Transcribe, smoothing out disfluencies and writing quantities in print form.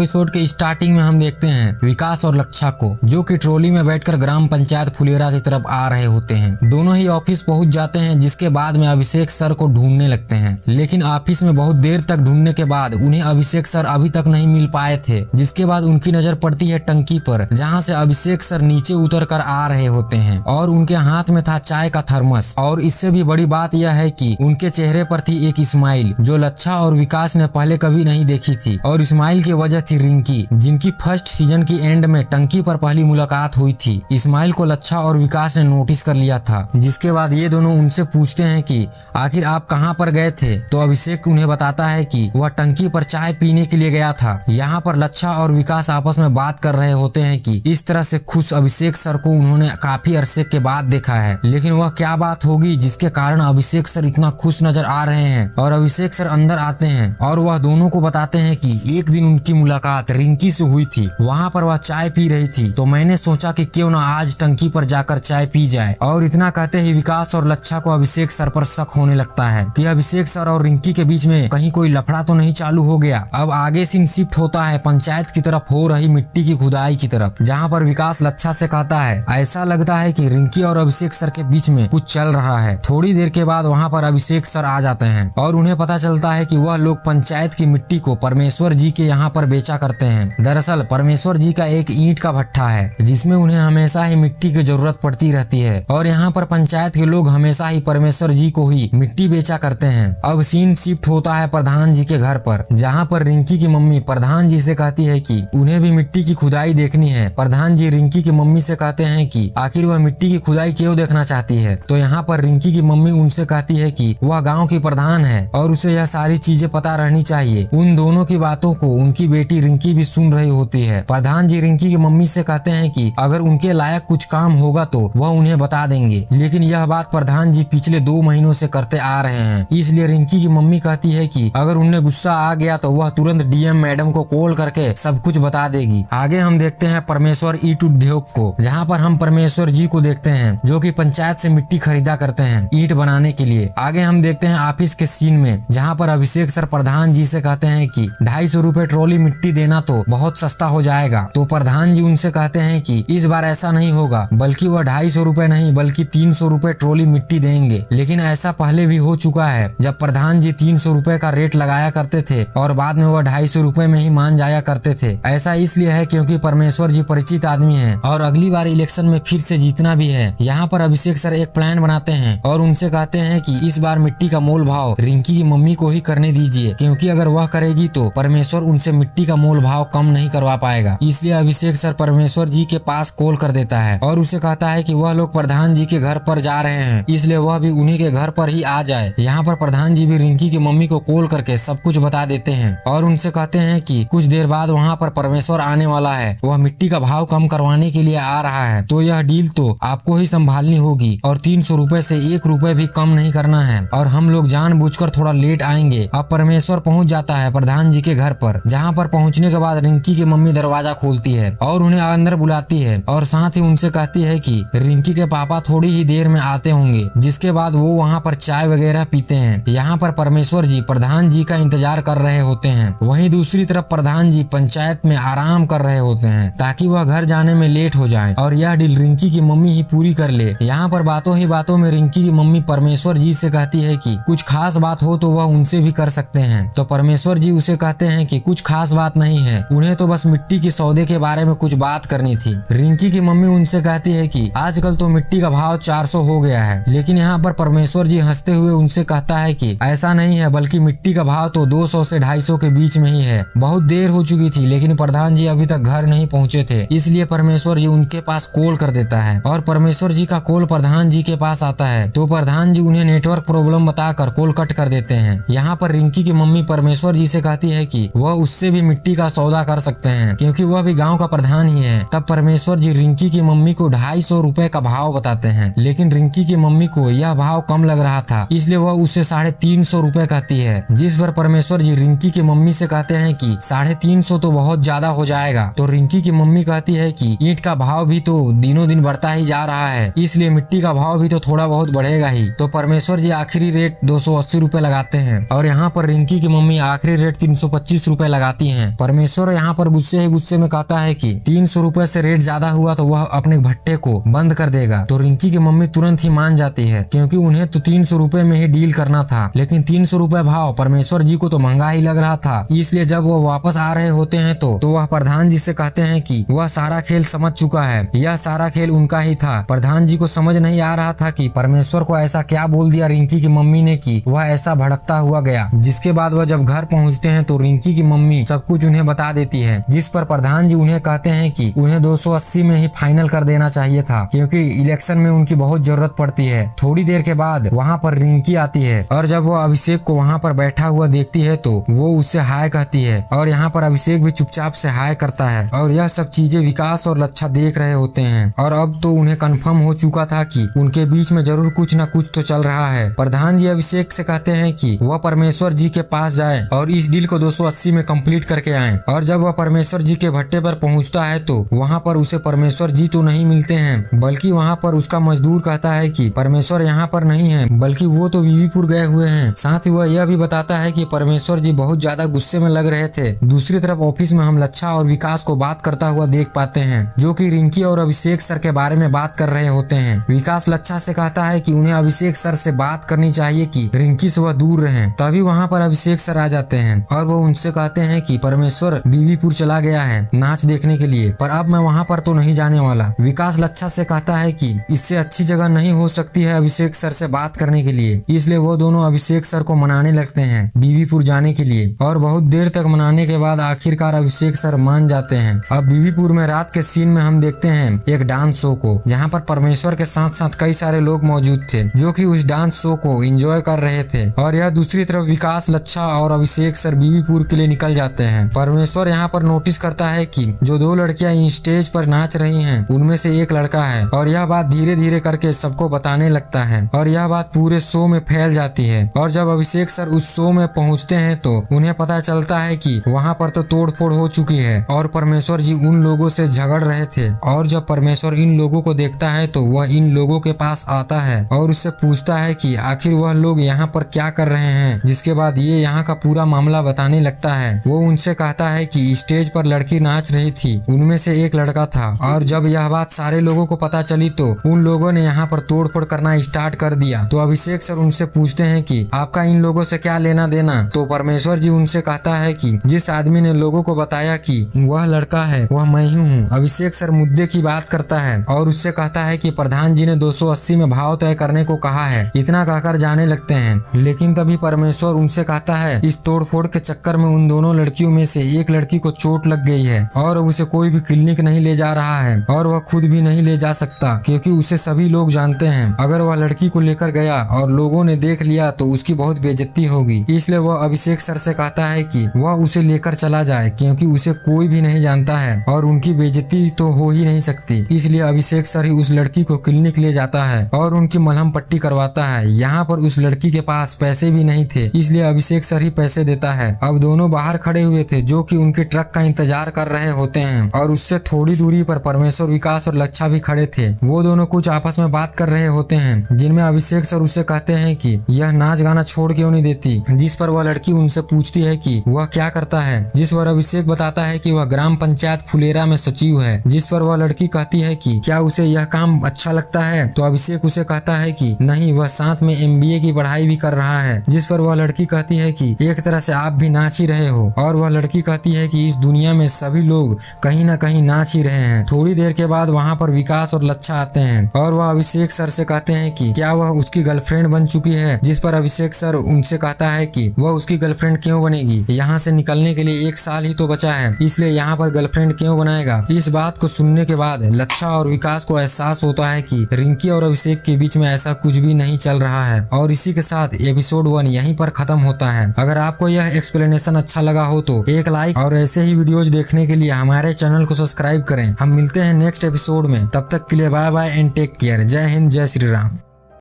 Episode के starting में हम देखते हैं विकास और लच्छा को, जो कि ट्रॉली में बैठकर ग्राम पंचायत फुलेरा की तरफ आ रहे होते हैं। दोनों ही ऑफिस पहुंच जाते हैं, जिसके बाद में अभिषेक सर को ढूंढने लगते हैं। लेकिन ऑफिस में बहुत देर तक ढूंढने के बाद उन्हें अभिषेक सर अभी तक नहीं मिल पाए थे। जिसके बाद उनकी नजर पड़ती है टंकी पर, जहाँ से अभिषेक सर नीचे उतर कर आ रहे होते हैं और उनके हाथ में था चाय का थर्मस। और इससे भी बड़ी बात यह है कि उनके चेहरे पर थी एक स्माइल, जो लच्छा और विकास ने पहले कभी नहीं देखी थी। और स्माइल की वजह थी रिंकी, जिनकी फर्स्ट सीजन की एंड में टंकी पर पहली मुलाकात हुई थी। स्माइल को लच्छा और विकास ने नोटिस कर लिया था। जिसके बाद ये दोनों उनसे पूछते हैं कि आखिर आप कहाँ पर गए थे। तो अभिषेक उन्हें बताता है कि वह टंकी पर चाय पीने के लिए गया था। यहाँ पर लच्छा और विकास आपस में बात कर रहे होते हैं कि इस तरह से खुश अभिषेक सर को उन्होंने काफी अरसे के बाद देखा है। लेकिन वह क्या बात होगी जिसके कारण अभिषेक सर इतना खुश नजर आ रहे हैं। और अभिषेक सर अंदर आते हैं और वह दोनों को बताते हैं कि एक दिन उनकी मुलाकात रिंकी से हुई थी। वहाँ पर वह चाय पी रही थी, तो मैंने सोचा कि क्यों ना आज टंकी पर जाकर चाय पी जाए। और इतना कहते ही विकास और लच्छा को अभिषेक सर पर शक होने लगता है कि अभिषेक सर और रिंकी के बीच में कहीं कोई लफड़ा तो नहीं चालू हो गया। अब आगे सीन शिफ्ट होता है पंचायत की तरफ हो रही मिट्टी की खुदाई की तरफ, जहाँ पर विकास लच्छा से कहता है ऐसा लगता है कि रिंकी और अभिषेक सर के बीच में कुछ चल रहा है। थोड़ी देर के बाद वहाँ पर अभिषेक सर आ जाते हैं और उन्हें पता चलता है कि वह लोग पंचायत की मिट्टी को परमेश्वर जी के यहाँ पर बेचा करते हैं। दरअसल परमेश्वर जी का एक ईंट का भट्ठा है, जिसमें उन्हें हमेशा ही मिट्टी की जरूरत पड़ती रहती है। और यहाँ पर पंचायत के लोग हमेशा ही परमेश्वर जी को ही मिट्टी बेचा करते हैं। अब सीन शिफ्ट होता है प्रधान जी के घर पर, जहाँ पर रिंकी की मम्मी प्रधान जी से कहती है कि उन्हें भी मिट्टी की खुदाई देखनी है। प्रधान जी रिंकी की मम्मी से कहते हैं कि आखिर वह मिट्टी की खुदाई क्यों देखना चाहती है। तो यहाँ पर रिंकी की मम्मी उनसे कहती है कि वह गाँव की प्रधान है और उसे यह सारी चीजें पता रहनी चाहिए। उन दोनों की बातों को उनकी बेटी रिंकी भी सुन रही होती है। प्रधान जी रिंकी की मम्मी से कहते हैं कि अगर उनके लायक कुछ काम होगा तो वह उन्हें बता देंगे। लेकिन यह बात प्रधान जी पिछले 2 महीनों से करते आ रहे हैं। इसलिए रिंकी की मम्मी कहती है कि अगर उन्हें गुस्सा आ गया तो वह तुरंत डीएम मैडम को कॉल करके सब कुछ बता देगी। आगे हम देखते हैं परमेश्वर ईंट उद्योग को, जहाँ पर हम परमेश्वर जी को देखते हैं जो कि पंचायत से मिट्टी खरीदा करते हैं ईंट बनाने के लिए। आगे हम देखते हैं ऑफिस के सीन में, जहाँ पर अभिषेक सर प्रधान जी से कहते हैं कि 250 रुपए ट्रॉली मिट्टी देना तो बहुत सस्ता हो जाएगा। तो प्रधान जी उनसे कहते हैं कि इस बार ऐसा नहीं होगा, बल्कि वह 250 रुपए नहीं बल्कि 300 रुपए ट्रॉली मिट्टी देंगे। लेकिन ऐसा पहले भी हो चुका है, जब प्रधान जी 300 रुपए का रेट लगाया करते थे और बाद में वह 250 रुपए में ही मान जाया करते थे। ऐसा इसलिए है क्योंकि परमेश्वर जी परिचित आदमी है और अगली बार इलेक्शन में फिर से जीतना भी है। यहाँ पर अभिषेक सर एक प्लान बनाते हैं और उनसे कहते हैं कि इस बार मिट्टी का मोल भाव रिंकी की मम्मी को ही करने दीजिए, क्योंकि अगर वह करेगी तो परमेश्वर उनसे मिट्टी का मोल भाव कम नहीं करवा पाएगा। इसलिए अभिषेक सर परमेश्वर जी के पास कॉल कर देता है और उसे कहता है कि वह लोग प्रधान जी के घर पर जा रहे हैं, इसलिए वह भी उन्हीं के घर पर ही आ जाए। यहाँ पर प्रधान जी भी रिंकी की मम्मी को कॉल करके सब कुछ बता देते हैं और उनसे कहते हैं कि कुछ देर बाद वहाँ पर परमेश्वर आने वाला है, वह मिट्टी का भाव कम करवाने के लिए आ रहा है। तो यह डील तो आपको ही संभालनी होगी और 300 रुपए से 1 रुपए भी कम नहीं करना है और हम लोग जानबूझकर थोड़ा लेट आएंगे। अब परमेश्वर पहुंच जाता है प्रधान जी के घर पर, जहां पर पहुंचने के बाद रिंकी की मम्मी दरवाजा खोलती है और उन्हें अंदर बुलाती है और साथ ही उनसे कहती है कि रिंकी के पापा थोड़ी ही देर में आते होंगे। जिसके बाद वो वहां पर चाय वगैरह पीते हैं। यहाँ पर परमेश्वर जी प्रधान जी का इंतजार कर रहे होते हैं। वहीं दूसरी तरफ प्रधान जी पंचायत में आराम कर रहे होते हैं ताकि वह घर जाने में लेट हो जाए और यह डील रिंकी की मम्मी ही पूरी कर ले। यहाँ पर बातों ही बातों में रिंकी की मम्मी परमेश्वर जी से कहती है कि कुछ खास बात हो तो वह उनसे भी कर सकते हैं। तो परमेश्वर जी उसे कहते हैं कि कुछ खास बात नहीं है, उन्हें तो बस मिट्टी के सौदे के बारे में कुछ बात करनी थी। रिंकी की मम्मी उनसे कहती है कि आजकल तो मिट्टी का भाव 400 हो गया है। लेकिन यहाँ पर परमेश्वर जी हंसते हुए उनसे कहता है कि ऐसा नहीं है, बल्कि मिट्टी का भाव तो 200 से 250 के बीच में ही है। बहुत देर हो चुकी थी लेकिन प्रधान जी अभी तक घर नहीं पहुँचे थे, इसलिए परमेश्वर जी उनके पास कॉल कर देता है और परमेश्वर जी का कॉल प्रधान जी के पास आता है। तो प्रधान जी उन्हें नेटवर्क प्रॉब्लम बताकर कॉल कट कर देते हैं। यहाँ पर रिंकी की मम्मी परमेश्वर जी से कहती है कि वह उससे भी मिट्टी का सौदा कर सकते हैं क्योंकि वह भी गांव का प्रधान ही है। तब परमेश्वर जी रिंकी की मम्मी को 250 रुपए का भाव बताते हैं, लेकिन रिंकी की मम्मी को यह भाव कम लग रहा था, इसलिए वह उससे 350 रुपए कहती है। जिस पर परमेश्वर जी रिंकी की मम्मी से कहते हैं कि 350 तो बहुत ज्यादा हो जाएगा। तो रिंकी की मम्मी कहती है कि ईंट का भाव भी तो दिनों दिन बढ़ता ही जा रहा है, इसलिए मिट्टी का भाव भी तो थोड़ा बहुत बढ़ेगा ही। तो परमेश्वर जी आखिरी रेट 280 रुपए लगाते हैं और यहाँ पर रिंकी की मम्मी आखिरी रेट 325 रुपए लगाती हैं। हैं। परमेश्वर यहाँ पर गुस्से ही गुस्से में कहता है कि 300 रुपए से रेट ज्यादा हुआ तो वह अपने भट्टे को बंद कर देगा। तो रिंकी की मम्मी तुरंत ही मान जाती है क्योंकि उन्हें तो 300 रुपए में ही डील करना था, लेकिन 300 रुपए भाव परमेश्वर जी को तो महंगा ही लग रहा था। इसलिए जब वो वापस आ रहे होते हैं तो वह प्रधान जी से कहते हैं कि वह सारा खेल समझ चुका है, यह सारा खेल उनका ही था। प्रधान जी को समझ नहीं आ रहा था कि परमेश्वर को ऐसा क्या बोल दिया रिंकी की मम्मी ने कि वह ऐसा भड़कता हुआ गया। जिसके बाद वह जब घर पहुंचते हैं तो रिंकी की मम्मी सब कुछ उन्हें बता देती है, जिस पर प्रधान जी उन्हें कहते हैं कि उन्हें 280 में ही फाइनल कर देना चाहिए था क्योंकि इलेक्शन में उनकी बहुत जरूरत पड़ती है। थोड़ी देर के बाद वहाँ पर रिंकी आती है और जब वो अभिषेक को वहाँ पर बैठा हुआ देखती है तो वो उससे हाय कहती है और यहाँ पर अभिषेक भी चुपचाप से हाय करता है। और यह सब चीजें विकास और लच्छा देख रहे होते हैं और अब तो उन्हें कंफर्म हो चुका था कि उनके बीच में जरूर कुछ न कुछ तो चल रहा है। प्रधान जी अभिषेक से कहते हैं कि वह परमेश्वर जी के पास जाए और इस डील को 280 में कंप्लीट करके आए। और जब वह परमेश्वर जी के भट्टे पर पहुंचता है तो वहाँ पर उसे परमेश्वर जी तो नहीं मिलते हैं, बल्कि वहाँ पर उसका मजदूर कहता है कि परमेश्वर यहाँ पर नहीं है, बल्कि वो तो बीवीपुर गए हुए हैं। साथ ही वह यह भी बताता है कि परमेश्वर जी बहुत ज्यादा गुस्से में लग रहे थे। दूसरी तरफ ऑफिस में हम लच्छा और विकास को बात करता हुआ देख पाते हैं, जो कि रिंकी और अभिषेक सर के बारे में बात कर रहे होते हैं। विकास लच्छा से कहता है कि उन्हें अभिषेक सर से बात करनी चाहिए कि रिंकी से वह दूर रहें। तभी वहाँ पर अभिषेक सर आ जाते हैं और वो उनसे कहते हैं कि परमेश्वर बीवीपुर चला गया है नाच देखने के लिए, पर अब मैं वहाँ पर तो नहीं जाने वाला। विकास लच्छा से कहता है कि इससे अच्छी जगह नहीं हो सकती है अभिषेक सर से बात करने के लिए। इसलिए वो दोनों अभिषेक सर को मनाने लगते हैं बीवीपुर जाने के लिए और बहुत देर तक मनाने के बाद आखिरकार अभिषेक सर मान जाते हैं। अब बीवीपुर में रात के सीन में हम देखते हैं एक डांस शो को, जहाँ पर परमेश्वर के साथ साथ कई सारे लोग मौजूद थे जो कि उस डांस शो को एंजॉय कर रहे थे। और यह दूसरी तरफ विकास लच्छा और अभिषेक सर बीवीपुर के लिए निकल जाते हैं। परमेश्वर यहाँ पर नोटिस करता है कि जो दो लड़कियां स्टेज पर नाच रही हैं उनमें से एक लड़का है और यह बात धीरे धीरे करके सबको बताने लगता है और यह बात पूरे शो में फैल जाती है। और जब अभिषेक सर उस शो में पहुँचते हैं तो उन्हें पता चलता है कि वहाँ पर तो तोड़फोड़ हो चुकी है और परमेश्वर जी उन लोगों से झगड़ रहे थे। और जब परमेश्वर इन लोगों को देखता है तो वह इन लोगों के पास आता है और उससे पूछता है कि आखिर वह लोग यहाँ पर क्या कर रहे हैं। जिसके बाद ये यहाँ का पूरा मामला बताने लगता है। वो उनसे कहता है कि स्टेज पर लड़की नाच रही थी, उनमें से एक लड़का था। और जब यह बात सारे लोगों को पता चली तो उन लोगों ने यहाँ पर तोड़फोड़ करना स्टार्ट कर दिया। तो अभिषेक सर उनसे पूछते हैं कि आपका इन लोगों से क्या लेना देना। तो परमेश्वर जी उनसे कहता है कि जिस आदमी ने लोगों को बताया कि वह लड़का है वह मैं ही हूँ। अभिषेक सर मुद्दे की बात करता है और उससे कहता है कि प्रधान जी ने 280 में भाव तय करने को कहा है। इतना कहकर जाने लगते हैं, लेकिन तभी परमेश्वर उनसे कहता है इस तोड़फोड़ के चक्कर में उन दोनों लड़कियों में से एक लड़की को चोट लग गई है और उसे कोई भी क्लिनिक नहीं ले जा रहा है और वह खुद भी नहीं ले जा सकता क्योंकि उसे सभी लोग जानते हैं। अगर वह लड़की को लेकर गया और लोगों ने देख लिया तो उसकी बहुत बेइज्जती होगी। इसलिए वह अभिषेक सर से कहता है कि वह उसे लेकर चला जाए क्योंकि उसे कोई भी नहीं जानता है और उनकी बेइज्जती तो हो ही नहीं सकती। इसलिए अभिषेक सर ही उस लड़की को क्लिनिक ले जाता है और उनकी मलहम पट्टी करवाता है। यहाँ पर उस लड़की के पास पैसे भी नहीं थे, इसलिए अभिषेक सर ही पैसे देता है। अब दोनों बाहर खड़े हुए थे जो कि उनके ट्रक का इंतजार कर रहे होते हैं और उससे थोड़ी दूरी पर परमेश्वर, विकास और लच्छा भी खड़े थे। वो दोनों कुछ आपस में बात कर रहे होते हैं जिनमें अभिषेक सर उससे कहते हैं कि यह नाच गाना छोड़ क्यों नहीं देती। जिस पर वह लड़की उनसे पूछती है कि वह क्या करता है, जिस पर अभिषेक बताता है कि वह ग्राम पंचायत फुलेरा में सचिव है। जिस पर वह लड़की कहती है कि क्या उसे यह काम अच्छा लगता है। तो अभिषेक उसे कहता है कि नहीं, वह साथ में MBA की पढ़ाई भी कर रहा है। जिस पर वह लड़की कहती है कि एक तरह से आप भी नाच ही रहे हो। और वह लड़की कहती है कि इस दुनिया में सभी लोग कहीं ना कहीं नाच ही रहे हैं। थोड़ी देर के बाद वहाँ पर विकास और लच्छा आते हैं और वह अभिषेक सर से कहते हैं कि क्या वह उसकी गर्लफ्रेंड बन चुकी है। जिस पर अभिषेक सर उनसे कहता है कि वह उसकी गर्लफ्रेंड क्यों बनेगी, यहाँ से निकलने के लिए 1 साल ही तो बचा है, इसलिए यहाँ पर गर्लफ्रेंड क्यों बनाएगा। इस बात को सुनने के बाद लच्छा और विकास को एहसास होता है कि रिंकी और अभिषेक के बीच में ऐसा कुछ भी नहीं चल रहा है। और इसी के साथ एपिसोड 1 यहीं पर खत्म होता है। अगर आपको यह एक्सप्लेनेशन अच्छा लगा हो तो एक लाइक और ऐसे ही वीडियोज देखने के लिए हमारे चैनल को सब्सक्राइब करें। हम मिलते हैं नेक्स्ट एपिसोड में, तब तक के लिए bye bye and take care. जय हिंद, जय श्री राम।